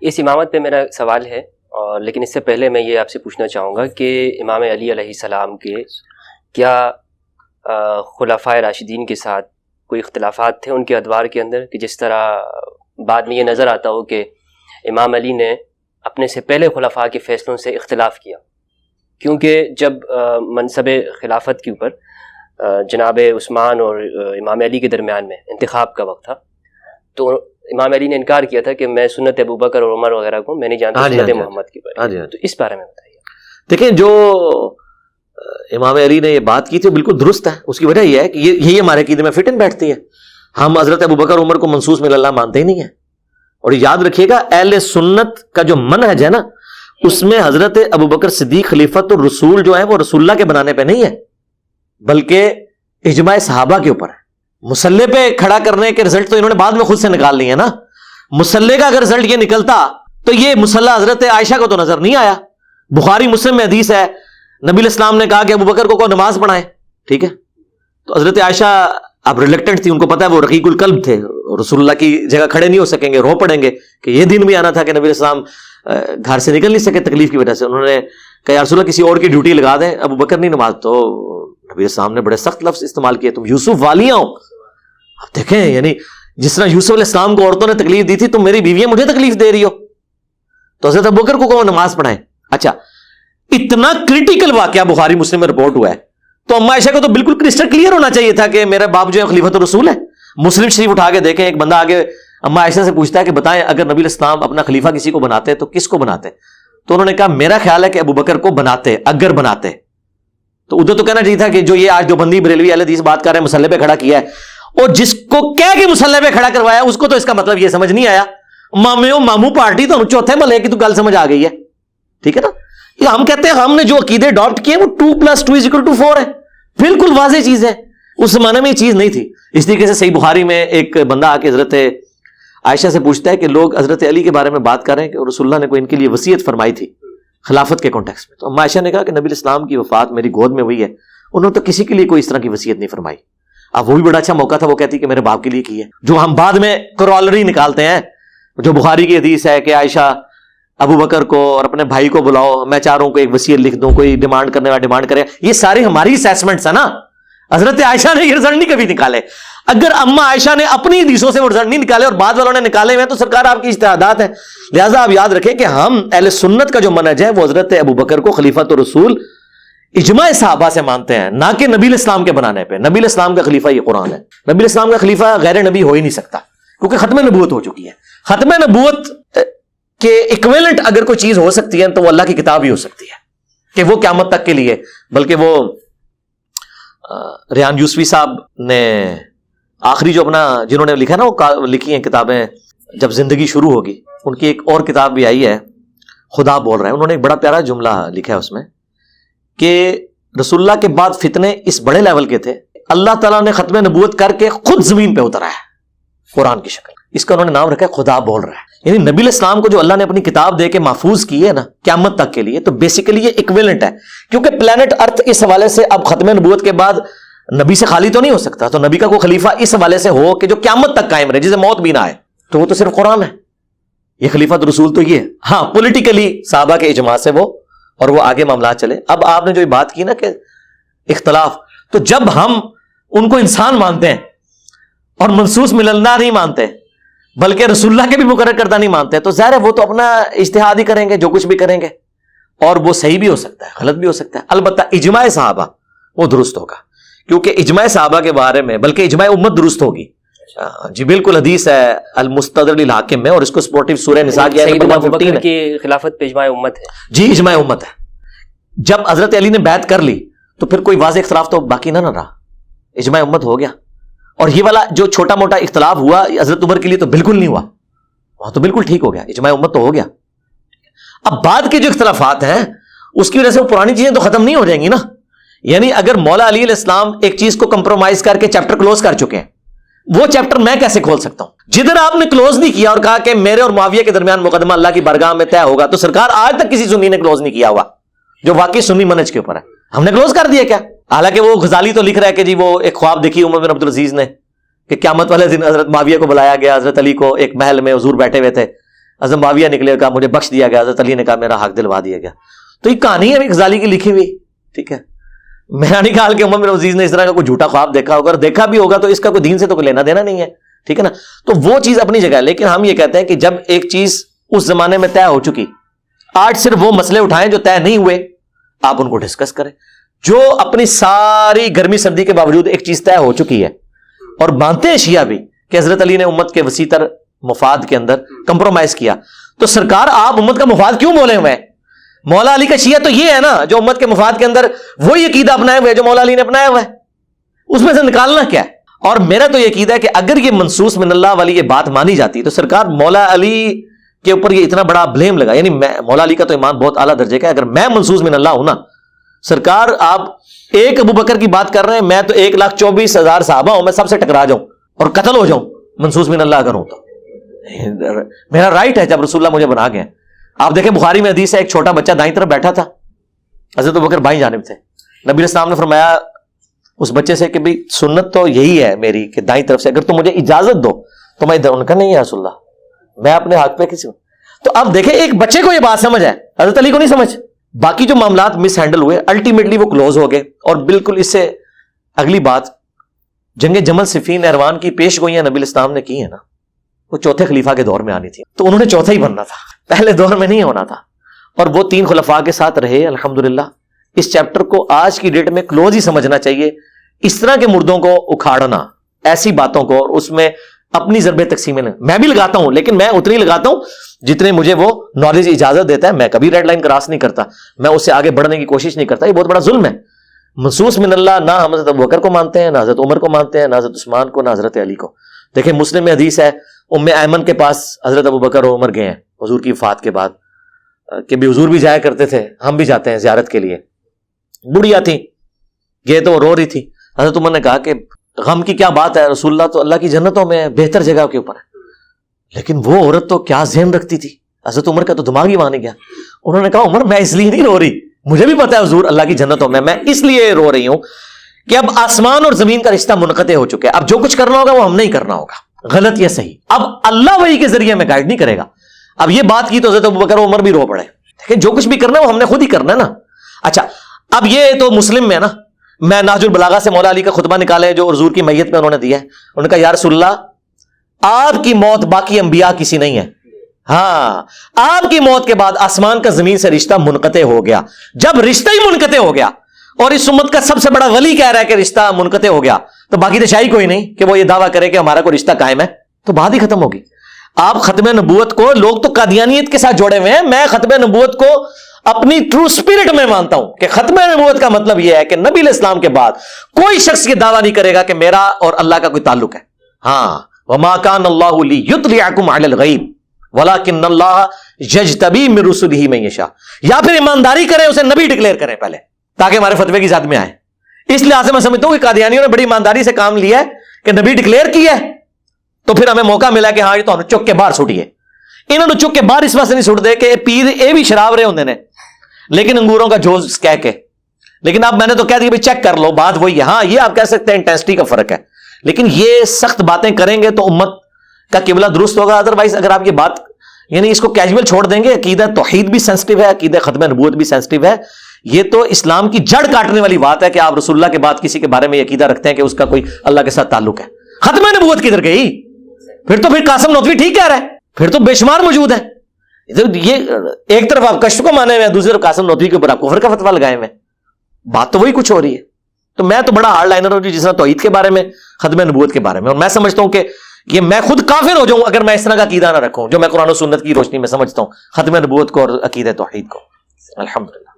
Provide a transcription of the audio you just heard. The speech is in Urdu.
اس امامت پہ میرا سوال ہے، اور لیکن اس سے پہلے میں یہ آپ سے پوچھنا چاہوں گا کہ امام علی علیہ السلام کے کیا خلفائے راشدین کے ساتھ کوئی اختلافات تھے ان کے ادوار کے اندر، کہ جس طرح بعد میں یہ نظر آتا ہو کہ امام علی نے اپنے سے پہلے خلفاء کے فیصلوں سے اختلاف کیا، کیونکہ جب منصب خلافت کے اوپر جناب عثمان اور امام علی کے درمیان میں انتخاب کا وقت تھا، تو امام علی نے انکار کیا تھا کہ میں سنت ابوبکر اور عمر وغیرہ کو میں نہیں جانتا، سنت محمد کی بارے، تو اس بارے میں بتائیے۔ دیکھیں، جو امام علی نے یہ بات کی تھی بالکل درست ہے، اس کی وجہ یہ ہے کہ یہ ہمارے عقیدے میں فٹ ان بیٹھتی ہے۔ ہم حضرت ابوبکر عمر کو منصوص من اللہ مانتے ہی نہیں ہیں، اور یاد رکھیے گا اہل سنت کا جو منہج ہے نا، اس میں حضرت ابوبکر صدیق خلیفۃ الرسول جو ہے وہ رسول اللہ کے بنانے پہ نہیں ہے، بلکہ اجماع صحابہ کے اوپر ہے۔ مسلح پہ کھڑا کرنے کے رزلٹ تو انہوں نے بعد میں خود سے نکال لیے نا۔ مسلح کا اگر رزلٹ یہ نکلتا تو یہ مسلح حضرت عائشہ کو تو نظر نہیں آیا۔ بخاری مسلم میں حدیث ہے، نبی الاسلام نے کہا کہ ابوبکر کو نماز پڑھائیں، ٹھیک ہے، تو حضرت عائشہ اب ریلیکٹنٹ تھی، ان کو پتا ہے وہ رقیق القلب تھے، رسول اللہ کی جگہ کھڑے نہیں ہو سکیں گے، رو پڑیں گے، کہ یہ دن بھی آنا تھا کہ نبی الاسلام گھر سے نکل نہیں سکے تکلیف کی وجہ سے۔ انہوں نے کہا یا رسول اللہ کسی اور کی ڈیوٹی لگا دیں، ابوبکر نہیں نماز، تو نبی الاسلام نے بڑے سخت لفظ استعمال کیے، تم یوسف والیاں ہو۔ دیکھیں، یعنی جس طرح یوسف علیہ السلام کو عورتوں نے تکلیف دی تھی، تم میری بیویاں مجھے تکلیف دے رہی ہو، تو حضرت ابوبکر کو کہو نماز پڑھائیں۔ اچھا، اتنا کریٹیکل واقعہ بخاری مسلم میں رپورٹ ہوا ہے، تو اما عائشہ کو تو بالکل کرسٹل کلیئر ہونا چاہیے تھا کہ میرا باپ جو ہے خلیفۃ الرسول ہے۔ مسلم شریف اٹھا کے دیکھیں، ایک بندہ آگے اما عائشہ سے پوچھتا ہے کہ بتائیں اگر نبی الاسلام اپنا خلیفہ کسی کو بناتے تو کس کو بناتے؟ تو انہوں نے کہا میرا خیال ہے کہ ابوبکر کو بناتے، اگر بناتے۔ تو ادھر تو کہنا چاہیے تھا کہ جو یہ آج دیوبندی بریلوی اہل حدیث بات کر رہے ہیں مسلح پہ کھڑا کیا ہے، اور جس کو کہہ کے مسلح پہ کھڑا کروایا اس کو تو اس کا مطلب یہ سمجھ نہیں آیا۔ ماموں پارٹی تو چوتھے ملے کی تو گل سمجھ آ گئی ہے، ٹھیک ہے نا۔ یہ ہم کہتے ہیں ہم نے جو عقیدے اڈاپٹ کیے وہ 2+2=4 ہے، بالکل واضح چیز ہے، اس زمانے میں یہ چیز نہیں تھی۔ اس طریقے سے صحیح بخاری میں ایک بندہ آ کے حضرت عائشہ سے پوچھتا ہے کہ لوگ حضرت علی کے بارے میں بات کر رہے ہیں کہ رسول اللہ نے کوئی ان کے لیے وصیت فرمائی تھی خلافت کے کانٹیکس میں، تو اما عائشہ نے کہا کہ نبی الاسلام کی وفات میری گود میں ہوئی ہے، انہوں نے تو کسی کے لیے کوئی اس طرح کی وصیت نہیں فرمائی۔ اب وہ بھی بڑا اچھا موقع تھا، وہ کہتی کہ میرے باپ کے لیے کی ہے، جو ہم بعد میں کرالری نکالتے ہیں، جو بخاری کی حدیث ہے کہ عائشہ ابوبکر کو اور اپنے بھائی کو بلاؤ، میں چاروں کو ایک وصیت لکھ دوں، کوئی ڈیمانڈ کرنے والا ڈیمانڈ کرے، یہ ساری ہماری اسیسمنٹس ہے نا۔ حضرت عائشہ نے یہ رزلٹ نہیں کبھی نکالے۔ اگر اما عائشہ نے اپنی حدیثوں سے وہ رزلٹ نہیں نکالے اور بعد والوں نے نکالے ہوئے تو سرکار آپ کی اجتہادات ہیں۔ لہٰذا آپ یاد رکھیں کہ ہم اہل سنت کا جو منہج ہے وہ حضرت ابوبکر کو خلیفۃ الرسول اجماع صحابہ سے مانتے ہیں، نہ کہ نبی الاسلام کے بنانے پہ۔ نبی الاسلام کا خلیفہ یہ قرآن ہے، نبی الاسلام کا خلیفہ غیر نبی ہو ہی نہیں سکتا، کیونکہ ختم نبوت ہو چکی ہے۔ ختم نبوت کے ایکویلنٹ اگر کوئی چیز ہو سکتی ہے تو وہ اللہ کی کتاب ہی ہو سکتی ہے، کہ وہ قیامت تک کے لیے۔ بلکہ وہ ریحان یوسفی صاحب نے آخری جو اپنا جنہوں نے لکھا نا، وہ لکھی ہیں کتابیں جب زندگی شروع ہوگی، ان کی ایک اور کتاب بھی آئی ہے خدا بول رہا ہے، انہوں نے ایک بڑا پیارا جملہ لکھا ہے اس میں کہ رسول اللہ کے بعد فتنے اس بڑے لیول کے تھے، اللہ تعالیٰ نے ختم نبوت کر کے خود زمین پہ اترا ہے قرآن کی شکل، اس کا انہوں نے نام رکھا ہے خدا بول رہا ہے۔ یعنی نبی الاسلام کو جو اللہ نے اپنی کتاب دے کے محفوظ کی ہے نا قیامت تک کے لیے، تو بیسیکلی یہ ایکویلنٹ ہے، کیونکہ پلانٹ ارتھ اس حوالے سے اب ختم نبوت کے بعد نبی سے خالی تو نہیں ہو سکتا، تو نبی کا کوئی خلیفہ اس حوالے سے ہو کہ جو قیامت تک قائم رہے، جسے موت بھی نہ آئے، تو وہ تو صرف قرآن ہے، یہ خلیفۃ رسول تو یہ ہے۔ ہاں پولیٹیکلی صحابہ کے اجماع سے وہ اور وہ آگے معاملات چلے۔ اب آپ نے جو بات کی نا کہ اختلاف، تو جب ہم ان کو انسان مانتے ہیں اور منصوص من اللہ نہیں مانتے، بلکہ رسول اللہ کے بھی مقرر کردہ نہیں مانتے، تو ظاہر ہے وہ تو اپنا اجتہاد ہی کریں گے، جو کچھ بھی کریں گے، اور وہ صحیح بھی ہو سکتا ہے، غلط بھی ہو سکتا ہے۔ البتہ اجماع صحابہ وہ درست ہوگا، کیونکہ اجماع صحابہ کے بارے میں بلکہ اجماع امت درست ہوگی۔ جی بالکل، حدیث ہے المستدرک للحاکم میں، اور اس کو سپورٹیو سورہ نساء کی سیدنا ابوبکر کی خلافت پہ اجماع امت ہے۔ جی اجماع امت ہے۔ جب حضرت علی نے بیعت کر لی تو پھر کوئی واضح اختلاف تو باقی نہ رہا، اجماع امت ہو گیا۔ اور یہ والا جو چھوٹا موٹا اختلاف ہوا حضرت عمر کے لیے تو بالکل نہیں ہوا، وہاں تو بالکل ٹھیک ہو گیا، اجماع امت تو ہو گیا۔ اب بعد کے جو اختلافات ہیں اس کی وجہ سے وہ پرانی چیزیں تو ختم نہیں ہو جائیں گی نا۔ یعنی اگر مولا علی علیہ السلام ایک چیز کو کمپرومائز کر کے چیپٹر کلوز کر چکے ہیں، وہ چیپٹر میں کیسے کھول سکتا ہوں؟ جدھر آپ نے کلوز نہیں کیا اور کہا کہ میرے اور معاویہ کے درمیان مقدمہ اللہ کی بارگاہ میں طے ہوگا، تو سرکار آج تک کسی سنی نے کلوز نہیں کیا ہوا جو واقعی سنی منہج کے اوپر ہے، ہم نے کلوز کر دیا کیا؟ حالانکہ وہ غزالی تو لکھ رہا ہے کہ جی وہ ایک خواب دیکھی عمر بن عبدالعزیز نے کہ قیامت والے دن حضرت معاویہ کو بلایا گیا، حضرت علی کو ایک محل میں حضور بیٹھے ہوئے تھے، حضرت معاویہ نکلے کہا مجھے بخش دیا گیا, حضرت علی نے کہا میرا حق دلوا دیا گیا. تو یہ کہانی ہے غزالی کی لکھی ہوئی, ٹھیک ہے. میرا نہیں خیال کہ عمر بن عزیز نے اس طرح کا کوئی جھوٹا خواب دیکھا ہوگا, اور دیکھا بھی ہوگا تو اس کا کوئی دین سے تو کوئی لینا دینا نہیں ہے, ٹھیک ہے نا. تو وہ چیز اپنی جگہ ہے, لیکن ہم یہ کہتے ہیں کہ جب ایک چیز اس زمانے میں طے ہو چکی, آج صرف وہ مسئلے اٹھائیں جو طے نہیں ہوئے, آپ ان کو ڈسکس کریں. جو اپنی ساری گرمی سردی کے باوجود ایک چیز طے ہو چکی ہے, اور مانتے ہیں شیعہ بھی کہ حضرت علی نے امت کے وسیع تر مفاد کے اندر کمپرومائز کیا, تو سرکار آپ امت کا مفاد کیوں بولے ہوئے ہیں؟ مولا علی کا شیعہ تو یہ ہے نا جو امت کے مفاد کے اندر وہی عقیدہ اپنائے ہوئے جو مولا علی نے اپنایا ہوا ہے, اس میں سے نکالنا کیا ہے؟ اور میرا تو یہ عقیدہ ہے کہ اگر یہ منصوص من اللہ والی یہ بات مانی جاتی تو سرکار مولا علی کے اوپر یہ اتنا بڑا بلیم لگا, یعنی مولا علی کا تو ایمان بہت اعلیٰ درجے کا ہے, اگر میں منصوص من اللہ ہوں نا, سرکار آپ ایک ابو بکر کی بات کر رہے ہیں, میں تو 1,24,000 صحابہ ہوں, میں سب سے ٹکرا جاؤں اور قتل ہو جاؤں منصوص من اللہ اگر ہوں تو میرا رائٹ ہے جب رسول اللہ مجھے بنا گئے. آپ دیکھیں بخاری میں حدیث ہے, ایک چھوٹا بچہ دائیں طرف بیٹھا تھا, حضرت ابو بکر بائیں جانب تھے, نبی علیہ السلام نے فرمایا اس بچے سے کہ بھئی سنت تو یہی ہے میری کہ دائیں طرف سے, اگر تم مجھے اجازت دو تو میں ادھر. ان کا نہیں ہے رسول اللہ, میں اپنے ہاتھ پہ کسی. تو اب دیکھیں ایک بچے کو یہ بات سمجھ ہے, حضرت علی کو نہیں سمجھ. باقی جو معاملات مس ہینڈل ہوئے الٹیمیٹلی وہ کلوز ہو گئے, اور بالکل اس سے اگلی بات جنگ جمل صفین نہروان کی پیش گوئیاں نبی الاسلام نے کی ہیں نا, وہ چوتھے خلیفہ کے دور میں آنی تھی, تو انہوں نے چوتھا ہی بننا تھا, پہلے دور میں نہیں ہونا تھا, اور وہ 3 خلفاء کے ساتھ رہے الحمدللہ. اس چیپٹر کو آج کی ڈیٹ میں کلوز ہی سمجھنا چاہیے. اس طرح کے مردوں کو اکھاڑنا, ایسی باتوں کو, اور اس میں اپنی ضرب تقسیمیں میں بھی لگاتا ہوں, لیکن میں اتنی لگاتا ہوں جتنے مجھے وہ نالج اجازت دیتا ہے. میں کبھی ریڈ لائن کراس نہیں کرتا, میں اس سے آگے بڑھنے کی کوشش نہیں کرتا, یہ بہت بڑا ظلم ہے. منصوص من اللہ نہ ہم حضرت ابوبکر کو مانتے ہیں, نہ حضرت عمر کو مانتے ہیں, نہ حضرت عثمان کو, نہ حضرت علی کو. دیکھیں مسلم میں حدیث ہے, ام ایمن کے پاس حضرت ابوبکر اور عمر گئے ہیں حضور کی وفات کے بعد, کہ بھی حضور بھی جایا کرتے تھے, ہم بھی جاتے ہیں زیارت کے لیے. بڑھیا تھی, گئے تو رو رہی تھی. حضرت عمر نے کہا کہ غم کی کیا بات ہے, رسول اللہ تو اللہ کی جنتوں میں بہتر جگہ کے اوپر ہے. لیکن وہ عورت تو کیا ذہن رکھتی تھی, حضرت عمر کا تو دماغ ہی وہاں نہیں گیا. انہوں نے کہا عمر میں اس لیے نہیں رو رہی, مجھے بھی پتا ہے حضور اللہ کی جنتوں میں اس لیے رو رہی ہوں کہ اب آسمان اور زمین کا رشتہ منقطع ہو چکا ہے, اب جو کچھ کرنا ہوگا وہ ہم نہیں کرنا ہوگا, غلط یا صحیح, اب اللہ وحی کے ذریعے میں گائیڈ نہیں کرے گا. اب یہ بات کی تو حضرت ابوبکر عمر بھی رو پڑے کہ جو کچھ بھی کرنا ہے وہ ہم نے خود ہی کرنا ہے نا. اچھا اب یہ تو مسلم میں ہے نا, میں نہج البلاغہ سے مولا علی کا خطبہ نکالے جو حضور کی میت میں انہوں نے دیا ہے. انہوں نے کہا یا رسول اللہ آپ کی موت باقی انبیاء کسی نہیں ہے, ہاں آپ کی موت کے بعد آسمان کا زمین سے رشتہ منقطع ہو گیا. جب رشتہ ہی منقطع ہو گیا اور اس امت کا سب سے بڑا ولی کہہ رہا ہے کہ رشتہ منقطع ہو گیا, تو باقی تو شاہی کوئی نہیں کہ وہ یہ دعویٰ کرے کہ ہمارا کوئی رشتہ قائم ہے, تو بات ہی ختم ہوگی. آپ ختم نبوت کو, لوگ تو قادیانیت کے ساتھ جوڑے ہوئے ہیں, میں ختم نبوت کو اپنی ٹرو سپرٹ میں مانتا ہوں کہ ختم نبوت کا مطلب یہ ہے کہ نبی علیہ السلام کے بعد کوئی شخص یہ دعویٰ نہیں کرے گا کہ میرا اور اللہ کا کوئی تعلق ہے. ہاں وما كان الله ليطلعكم على الغيب ولكن الله يجتبي من رسله من يشاء, یا پھر ایمانداری کریں اسے نبی ڈکلیئر کریں پہلے تاکہ ہمارے فتوے کی ذات میں آئے. اس لحاظ سے میں سمجھتا ہوں کہ قادیانیوں نے بڑی ایمانداری سے کام لیا ہے کہ نبی ڈکلیئر کیا ہے, تو پھر ہمیں موقع ملا کہ ہاں یہ تو چک کے باہر سٹیے. انہوں نے چک کے باہر اس واسطے نہیں سٹ دے کہ پیر اے بھی شراب رہے ہوندے نے لیکن انگوروں کا جوز کہہ کے, لیکن اب میں نے تو کہہ دیا چیک کر لو, بات وہی ہے. ہاں یہ آپ کہہ سکتے ہیں انٹینسٹی کا فرق ہے, لیکن یہ سخت باتیں کریں گے تو امت کا قبلہ درست ہوگا. ادروائز اگر آپ یہ بات یعنی اس کو کیجول چھوڑ دیں گے, عقیدہ توحید بھی سینسٹیو ہے, عقیدہ ختم نبوت بھی سینسٹیو ہے. یہ تو اسلام کی جڑ کاٹنے والی بات ہے کہ آپ رسول اللہ کے بعد کسی کے بارے میں یہ عقیدہ رکھتے ہیں کہ اس کا کوئی اللہ کے ساتھ تعلق ہے. ختم نبوت کدھر گئی؟ پھر تو پھر قاسم نوتوی ٹھیک کہہ رہا ہے, پھر تو بے شمار موجود ہے. یہ ایک طرف آپ کشف کو مانے ہوئے ہیں, دوسری طرف قاسم نوتوی کے اوپر آپ کفر کا فتویٰ لگائے ہوئے ہیں. بات تو وہی کچھ ہو رہی ہے. تو میں تو بڑا ہارڈ لائنر ہوں جس طرح توحید کے بارے میں, ختم نبوت کے بارے میں, اور میں سمجھتا ہوں کہ یہ میں خود کافر ہو جاؤں اگر میں اس طرح کا عقیدہ نہ رکھوں جو میں قرآن و سنت کی روشنی میں سمجھتا ہوں ختم نبوت کو اور عقیدہ توحید کو. الحمدللہ.